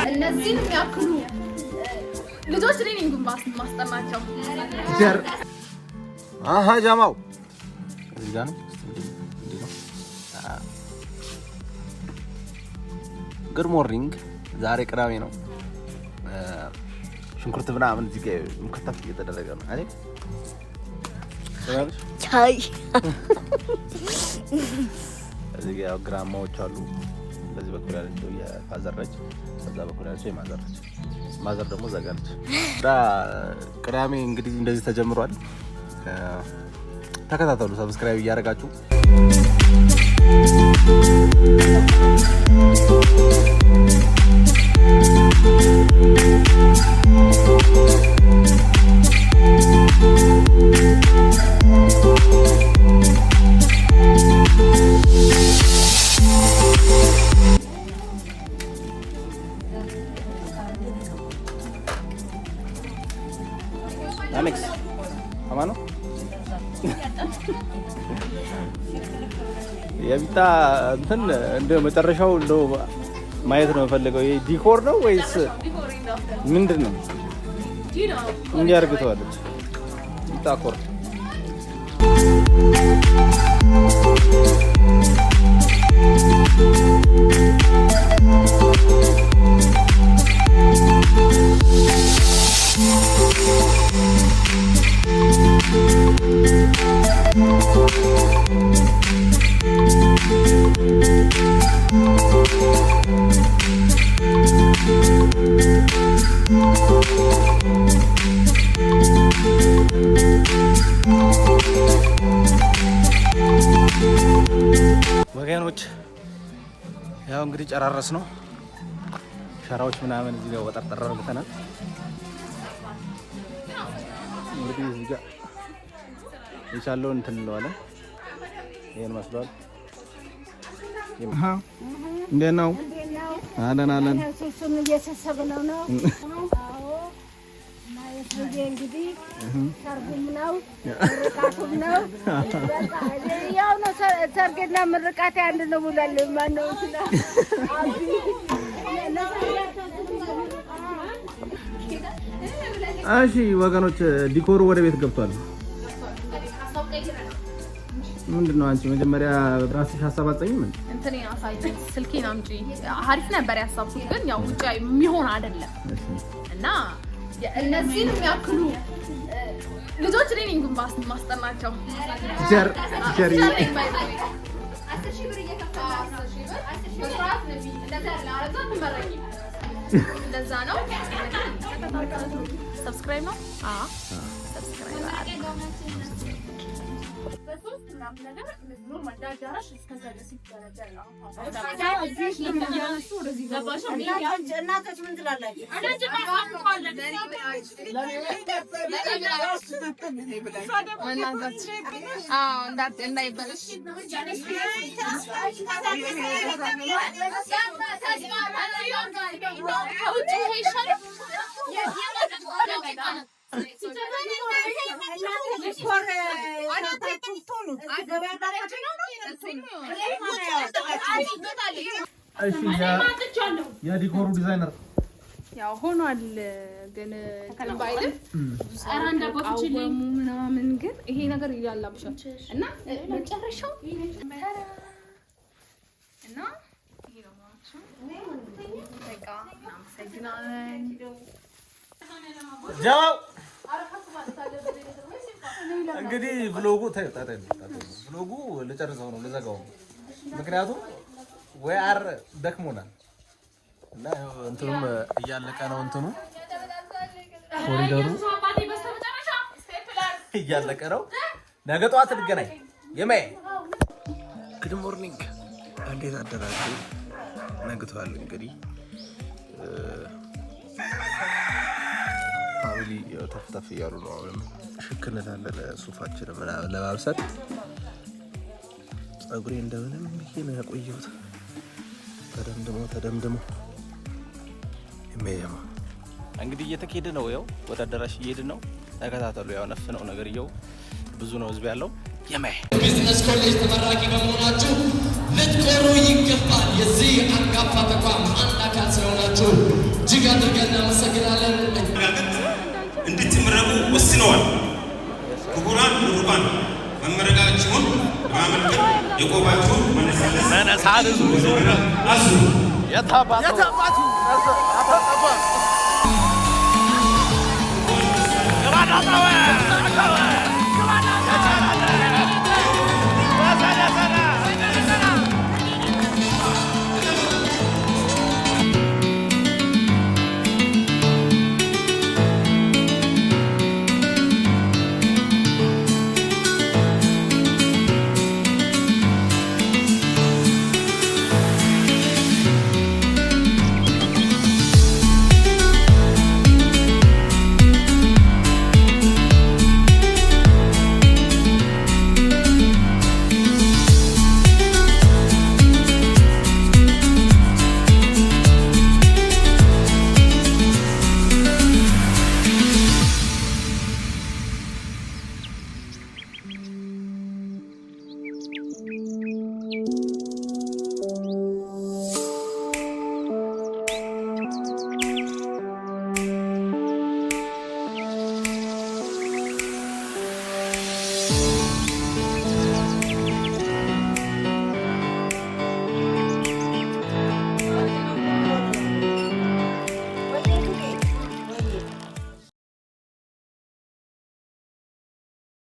እነዚህን የሚያክሉ ልጆች ትሬኒንግ ማስጠናቸው አሃ ጃማው እዚህ ጋር ነው። ጉድ ሞርኒንግ። ዛሬ ቅዳሜ ነው። ሽንኩርት ምናምን እዚህ ጋር ሙከታፍ እየተደረገ ነው አይደል? ቻይ እዚህ ጋር ግራማዎች አሉ። በዚህ በኩል ያለችው የፋዘረች፣ በዛ በኩል ያለችው የማዘረች፣ ማዘር ደግሞ ዘጋለች። ቅዳሜ እንግዲህ እንደዚህ ተጀምሯል። ተከታተሉ፣ ሰብስክራይብ እያደረጋችሁ አሌክስ አማኑ የቢታ እንትን እንደ መጨረሻው እንደው ማየት ነው የምፈልገው። ይሄ ዲኮር ነው ወይስ ምንድን ነው? እንዲህ አድርገዋለች ቢታኮር ወገኖች ያው እንግዲህ ጨራረስ ነው። ሸራዎች ምናምን እዚህ ጋር ወጠርጠር አድርገናል። እንግዲህ እዚህ ጋር የቻለውን እንትን እንለዋለን። ይሄን መስሏል። እንዴት ነው? አለን አለን። እሱን እየሰሰብነው ነው። እንግዲህ ሰርጉም ነው ምርቃቱም ነው። ያው ነው ሰርግና ምርቃት አንድ ነው ብሏል። ማነው ስለ እሺ ወገኖች ዲኮሩ ወደ ቤት ገብቷል። ምንድነው አንቺ መጀመሪያ ራስሽ ሐሳብ አጽኚም እንትን ያሳየኝ ስልኬን አምጪ። አሪፍ ነበር ያሳብኩት፣ ግን ያው ውጪ የሚሆን አይደለም እና እነዚህን የሚያክሉ ልጆች ትሬኒንግ ማስጠናቸው ቲቸር 10,000 ብር እንደዛ ነው። ሰብስክራይብ ነው። ሰብስክራይብ እናቶች ምን ትላላችሁ? የዲኮሩ ዲዛይነር ያው ሆኗል፣ ግን ባይልም አራንዳቦችልኝ ምናምን ግን ይሄ ነገር ይላላብሻል እና መጨረሻው እና ይሄ ነው ማለት በቃ እናመሰግናለን። ጃው እንግዲህ ብሎጉ ልጨርሰው ነው ልዘጋው፣ ምክንያቱም ወይ አር ደክሞናል እና እንትኑም እያለቀ ነው። እንትኑ ኮሪደሩ እያለቀ ነው። ነገ ጠዋት እንገናኝ። የማይ ጉድ ሞርኒንግ፣ እንዴት አደራችሁ? ነግቷል እንግዲህ ፋሚሊ ተፍተፍ እያሉ ነው። አሁንም ሽክነት አለ ለሱፋችን ምናምን ለማብሰል። ፀጉሬ እንደምንም ብዬ ነው ያቆየሁት። ተደምድሞ የሚያማ እንግዲህ እየተካሄደ ነው። ያው ወደ አዳራሽ እየሄድን ነው። ተከታተሉ። ያው ነፍ ነው ነገርየው፣ ብዙ ነው ህዝብ ያለው። ቢዝነስ ኮሌጅ ተመራቂ በመሆናችሁ ልትኮሩ ይገባል። የዚህ አንጋፋ ተቋም አንድ አካል ስለሆናችሁ እጅግ አድርገን እናመሰግናለን። እንድትመረቁ ወስነዋል። ክቡራን ምሩቃን መመረቃችሁን በማመልከት የቆባችሁን መነሳት አዙ የታባቱ ገባዳ